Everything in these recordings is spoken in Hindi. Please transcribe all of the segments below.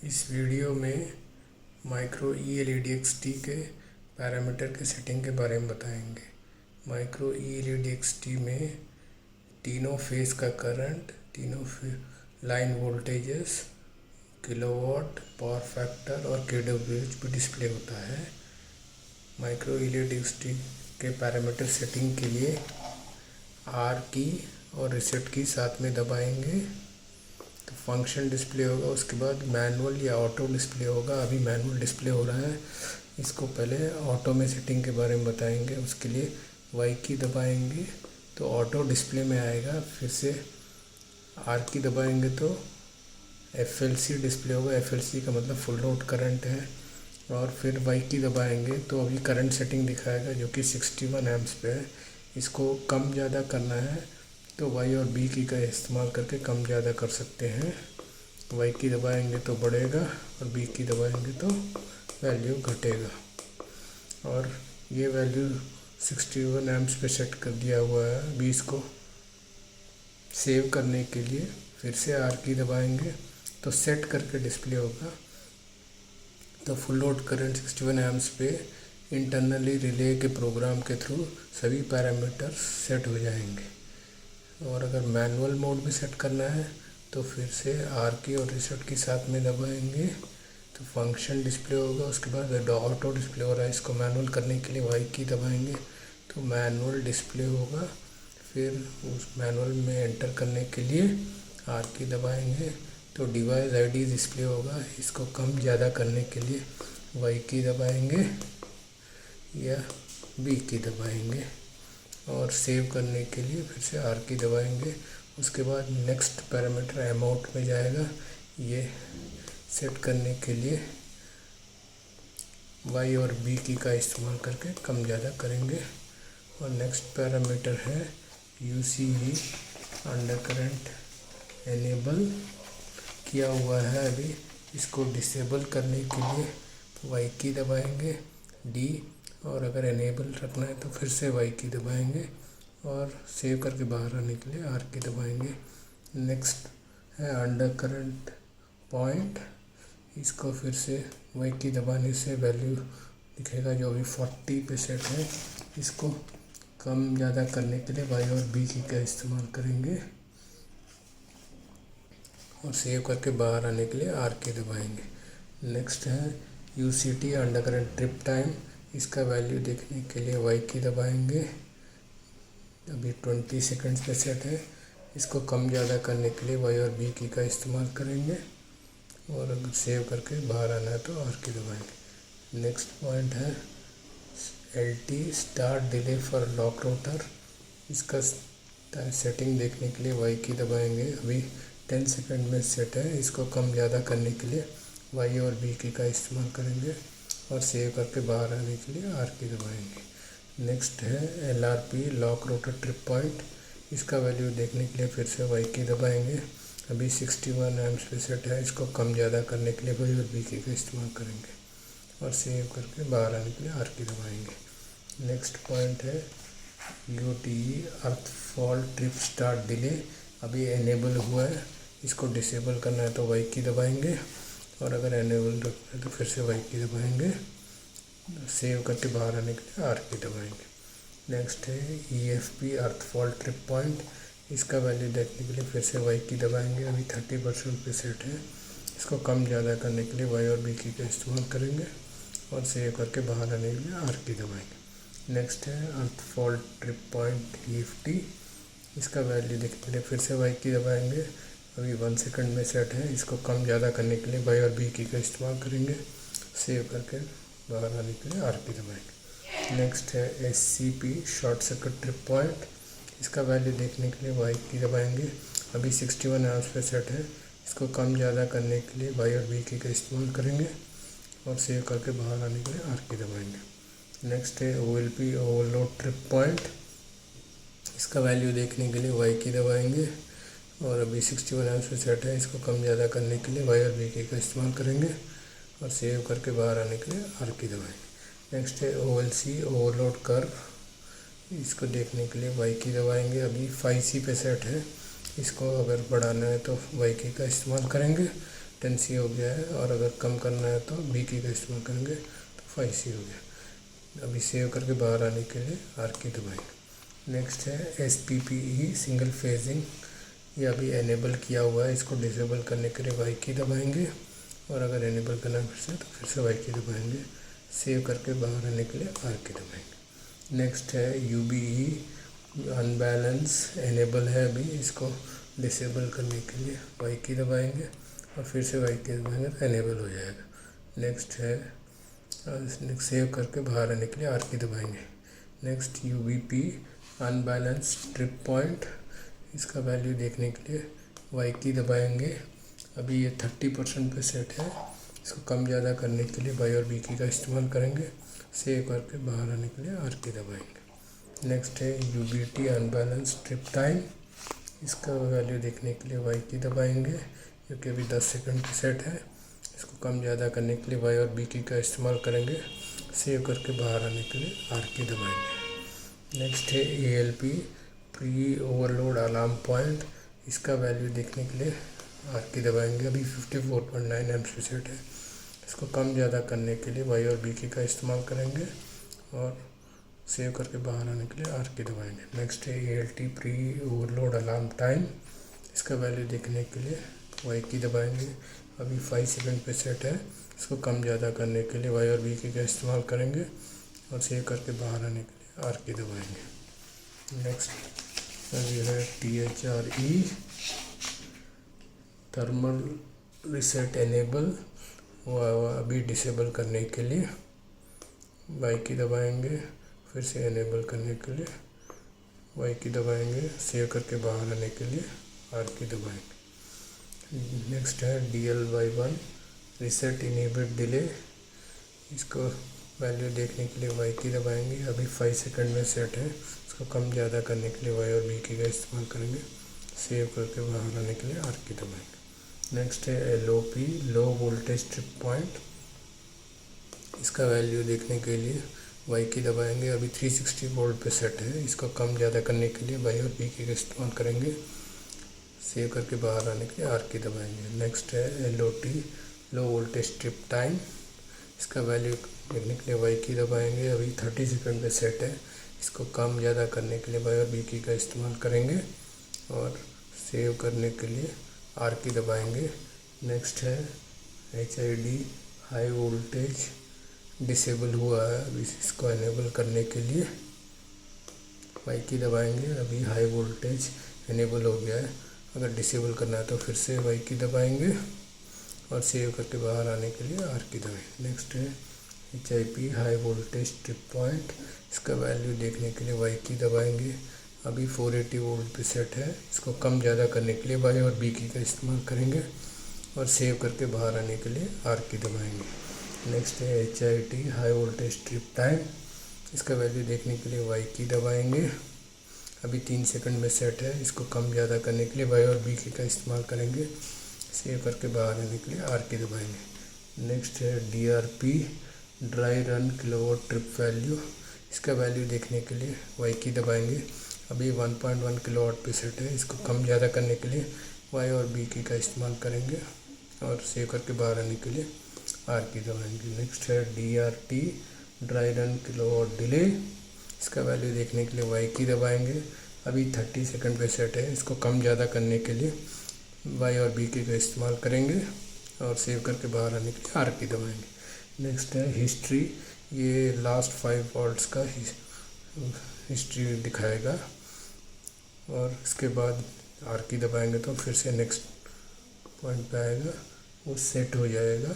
इस वीडियो में माइक्रो ELEDXT के पैरामीटर के सेटिंग के बारे में बताएंगे। माइक्रो ELEDXT में तीनों फेस का करंट, तीनों line voltages, kilowatt, power factor और kWh भी डिस्प्ले होता है। माइक्रो ELEDXT के पैरामीटर सेटिंग के लिए R की और रीसेट की साथ में दबाएंगे तो फंक्शन डिस्प्ले होगा। उसके बाद मैनुअल या ऑटो डिस्प्ले होगा। अभी मैनुअल डिस्प्ले हो रहा है, इसको पहले ऑटो में सेटिंग के बारे में बताएंगे। उसके लिए Y की दबाएंगे तो ऑटो डिस्प्ले में आएगा। फिर से R की दबाएंगे तो FLC डिस्प्ले होगा। FLC का मतलब फुल लोड करंट है। और फिर Y की दबाएंगे तो अभी करंट सेटिंग दिखाएगा जो कि 61 एम्प्स पे है। इसको कम ज़्यादा करना है तो Y और B की का इस्तेमाल करके कम ज़्यादा कर सकते हैं। Y की दबाएंगे तो बढ़ेगा और B की दबाएंगे तो वैल्यू घटेगा। और ये वैल्यू 61 एम्प्स पे सेट कर दिया हुआ है। अभी इसको सेव करने के लिए फिर से R की दबाएंगे तो सेट करके डिस्प्ले होगा। तो फुल लोड करंट 61 एम्प्स पे इंटरनली रिले के प्रोग्राम के थ्रू सभी पैरामीटर सेट हो जाएंगे। और अगर मैनुअल मोड में सेट करना है तो फिर से R की और रीसेट की साथ में दबाएंगे तो फंक्शन डिस्प्ले होगा। उसके बाद ऑटो डिस्प्ले हो रहा है, इसको मैनुअल करने के लिए Y की दबाएंगे तो मैनुअल डिस्प्ले होगा। फिर उस मैनुअल में एंटर करने के लिए R की दबाएंगे तो डिवाइस ID डिस्प्ले होगा। इसको कम ज़्यादा करने के लिए Y की दबाएंगे या B की दबाएंगे और सेव करने के लिए फिर से R की दबाएंगे। उसके बाद नेक्स्ट पैरामीटर अमाउंट में जाएगा। ये सेट करने के लिए Y और B की का इस्तेमाल करके कम ज़्यादा करेंगे। और नेक्स्ट पैरामीटर है UCV अंडर करंट एनेबल किया हुआ है। अभी इसको डिसेबल करने के लिए Y की दबाएंगे D, और अगर एनेबल रखना है तो फिर से Y की दबाएंगे और सेव करके बाहर आने के लिए R की दबाएंगे। नेक्स्ट है अंडर करंट पॉइंट, इसको फिर से Y की दबाने से वैल्यू दिखेगा जो अभी 40 पे सेट है। इसको कम ज़्यादा करने के लिए Y और B की का इस्तेमाल करेंगे और सेव करके बाहर आने के लिए R की दबाएंगे। नेक्स्ट है UCT under current trip time, इसका वैल्यू देखने के लिए Y की दबाएंगे। अभी 20 सेकंड्स पे सेट है। इसको कम ज़्यादा करने के लिए Y और B की का इस्तेमाल करेंगे और अगर सेव करके बाहर आना है तो R की दबाएंगे। नेक्स्ट पॉइंट है LT start delay for lock rotor, इसका सेटिंग देखने के लिए Y की दबाएंगे। अभी 10 सेकंड में सेट है। इसको कम ज़्यादा करने के लिए Y और B की का इस्तेमाल करेंगे और सेव करके बाहर आने के लिए R की दबाएंगे। नेक्स्ट है LRP lock rotor trip point, इसका वैल्यू देखने के लिए फिर से Y की दबाएंगे। अभी 61 एम्प्स पे सेट है। इसको कम ज़्यादा करने के लिए Y और B की का इस्तेमाल करेंगे और सेव करके बाहर आने के लिए R की दबाएंगे। नेक्स्ट पॉइंट है UTE अर्थ फॉल ट्रिप स्टार्ट डिले, अभी एनेबल हुआ है। इसको डिसेबल करना है तो Y की दबाएंगे और अगर एनेबल रखना है तो फिर से Y की दबाएंगे। सेव करके बाहर आने के लिए R की दबाएंगे। नेक्स्ट है EFP अर्थ फॉल ट्रिप पॉइंट, इसका वैल्यू देखने के लिए फिर से Y की दबाएंगे। अभी 30% पे सेट है। इसको कम ज़्यादा करने के लिए Y और B की का इस्तेमाल करेंगे और सेव करके बाहर आने के लिए R की दबाएंगे। नेक्स्ट है अर्थ फॉल ट्रिप पॉइंट EFT, इसका वैल्यू देखने के लिए फिर से Y की दबाएंगे। अभी 1 सेकंड में सेट है। इसको कम ज़्यादा करने के लिए Y और B की का इस्तेमाल करेंगे। सेव करके बाहर आने के लिए R की दबाएंगे। नेक्स्ट है SCP short circuit trip point, इसका वैल्यू देखने के लिए Y की दबाएंगे। अभी 61 एम्प्स पे सेट है। इसको कम ज़्यादा करने के लिए Y और B की का इस्तेमाल करेंगे और सेव करके बाहर आने के लिए R की दबाएंगे। नेक्स्ट है OLP ओवरलोड ट्रिप पॉइंट, इसका वैल्यू देखने के लिए Y की दबाएंगे और अभी 61 एम्प्स पे सेट है। इसको कम ज़्यादा करने के लिए Y और B की का इस्तेमाल करेंगे और सेव करके बाहर आने के लिए R की दबाएंगे। नेक्स्ट है OLC ओवरलोड कर्व, इसको देखने के लिए Y की दबाएंगे। अभी 5C पे सेट है। इसको अगर बढ़ाना है तो Y की का इस्तेमाल करेंगे 10C हो गया है, और अगर कम करना है तो बी की का इस्तेमाल करेंगे तो 5C हो गया। अभी सेव करके बाहर आने के लिए आर की दबाएंगे। नेक्स्ट है SPPE सिंगल फेजिंग, ये अभी एनेबल किया हुआ है, इसको डिसेबल करने के लिए वाई की दबाएंगे, और अगर एनेबल करना है फिर से तो फिर से वाई की दबाएंगे। सेव करके बाहर आने के लिए आर की दबाएंगे। नेक्स्ट है UBE अनबैलेंस, एनेबल है अभी, इसको डिसेबल करने के लिए वाई की दबाएंगे, और फिर से वाई की दबाएंगे तो एनेबल हो जाएगा। नेक्स्ट है सेव करके बाहर आने के लिए आर की दबाएंगे। Next UBP unbalance trip point, इसका वैल्यू देखने के लिए वाई की दबाएंगे। अभी ये 30% पे सेट है, इसको कम ज़्यादा करने के लिए वाई और बी की का इस्तेमाल करेंगे। सेव करके बाहर आने के लिए आर की दबाएंगे। नेक्स्ट है UBT अनबैलेंस ट्रिप टाइम, इसका वैल्यू देखने के लिए वाई की दबाएंगे, क्योंकि अभी 10 सेकंड की सेट है, इसको कम ज़्यादा करने के लिए वाई और बी की का इस्तेमाल करेंगे। सेव करके बाहर आने के लिए आर की दबाएंगे। नेक्स्ट है ALP pre overload alarm point, इसका वैल्यू देखने के लिए आर की दबाएंगे। अभी 54.9 एम्प्स पे सेट है, इसको कम ज़्यादा करने के लिए वाई और बी की का इस्तेमाल करेंगे, और सेव करके बाहर आने के लिए आर की दबाएंगे। नेक्स्ट है ALT pre overload alarm time, इसका वैल्यू देखने के लिए वाई की दबाएंगे। अभी 5 सेकंड पे सेट है, इसको कम ज़्यादा करने के लिए वाई और बी की का इस्तेमाल करेंगे, और सेव करके बाहर आने के लिए आर की दबाएंगे। नेक्स्ट ये है THRE थर्मल रिसेट एनेबल, वो अभी डिसेबल करने के लिए वाई की दबाएंगे, फिर से एनेबल करने के लिए वाई की दबाएंगे। सेव करके बाहर आने के लिए आर की दबाएंगे। नेक्स्ट है DL/1 रिसेट इनेबल डिले, इसको वैल्यू देखने के लिए वाई की दबाएंगे। अभी 5 सेकंड में सेट है, इसको कम ज़्यादा करने के लिए वाई और बी की का इस्तेमाल करेंगे। सेव करके बाहर आने के लिए आर की दबाएंगे। नेक्स्ट है LOP low voltage trip point, इसका वैल्यू देखने के लिए वाई की दबाएंगे। अभी 360 वोल्ट पे सेट है, इसको कम ज़्यादा करने के लिए वाई और बी की का इस्तेमाल करेंगे। सेव करके बाहर आने के लिए आर की दबाएंगे। नेक्स्ट है LOT low voltage trip time, इसका वैल्यू देखने के लिए वाई की दबाएंगे। अभी 30 सेकंड पे सेट है, इसको कम ज़्यादा करने के लिए वाई और बी की का इस्तेमाल करेंगे, और सेव करने के लिए आर की दबाएंगे। नेक्स्ट है HID हाई वोल्टेज डिसेबल हुआ है, अभी इसको एनेबल करने के लिए वाई की दबाएंगे। अभी हाई वोल्टेज एनेबल हो गया है, अगर डिसेबल करना है तो फिर से वाई की दबाएंगे, और सेव करके बाहर आने के लिए आर की दबाएंगे। नेक्स्ट है HIP high voltage trip point, इसका वैल्यू देखने के लिए वाई की दबाएंगे। अभी 480 वोल्ट पे सेट है, इसको कम ज़्यादा करने के लिए वाई और बी की का इस्तेमाल करेंगे, और सेव करके बाहर आने के लिए आर की दबाएंगे। नेक्स्ट है HIT high voltage trip time, इसका वैल्यू देखने के लिए वाई की दबाएंगे। अभी 3 सेकंड में सेट है, इसको कम ज़्यादा करने के लिए वाई और बी की का इस्तेमाल करेंगे। सेव करके बाहर आने के लिए आर की दबाएंगे। नेक्स्ट है DRP dry run kilowatt trip value, इसका वैल्यू देखने के लिए वाई की दबाएंगे। अभी 1.1 किलोवाट पे सेट है, इसको कम ज़्यादा करने के लिए वाई और बी की का इस्तेमाल करेंगे, और सेव करके बाहर आने के लिए आर की दबाएंगे। नेक्स्ट है DRT dry run kilowatt delay, इसका वैल्यू देखने के लिए वाई की दबाएंगे। अभी 30 सेकंड पे सेट है, इसको कम ज़्यादा करने के लिए वाई और बी की का इस्तेमाल करेंगे, और सेव करके बाहर आने के लिए आर की दबाएंगे। नेक्स्ट है हिस्ट्री, ये लास्ट 5 वॉल्ट्स का हिस्ट्री दिखाएगा, और इसके बाद आर की दबाएंगे तो फिर से नेक्स्ट पॉइंट पे आएगा, वो सेट हो जाएगा।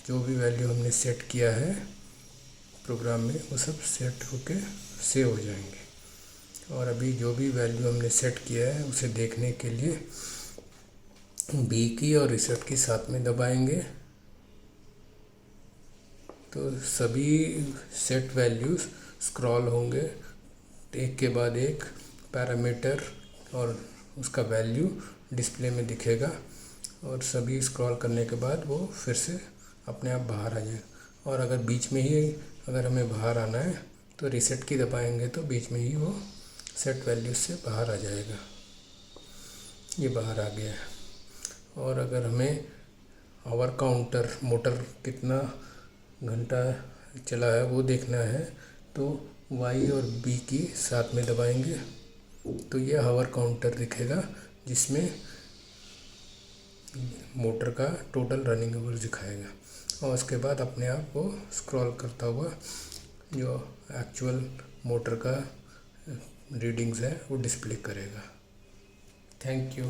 जो भी वैल्यू हमने सेट किया है प्रोग्राम में वो सब सेट होके सेव हो जाएंगे। और अभी जो भी वैल्यू हमने सेट किया है उसे देखने के लिए बी की और रिसेट की साथ में दबाएंगे, तो सभी सेट वैल्यूज़ स्क्रॉल होंगे एक के बाद एक पैरामीटर, और उसका वैल्यू डिस्प्ले में दिखेगा, और सभी स्क्रॉल करने के बाद वो फिर से अपने आप बाहर आ जाएगा। और अगर बीच में ही अगर हमें बाहर आना है तो रीसेट की दबाएंगे तो बीच में ही वो सेट वैल्यू से बाहर आ जाएगा। ये बाहर आ गया है। और अगर हमें आवर काउंटर, मोटर कितना घंटा चला है वो देखना है, तो वाई और बी की साथ में दबाएंगे तो ये आवर काउंटर दिखेगा जिसमें मोटर का टोटल रनिंग आवर्स दिखाएगा। और उसके बाद अपने आप वो स्क्रॉल करता हुआ जो एक्चुअल मोटर का रीडिंग्स है वो डिस्प्ले करेगा। Thank you.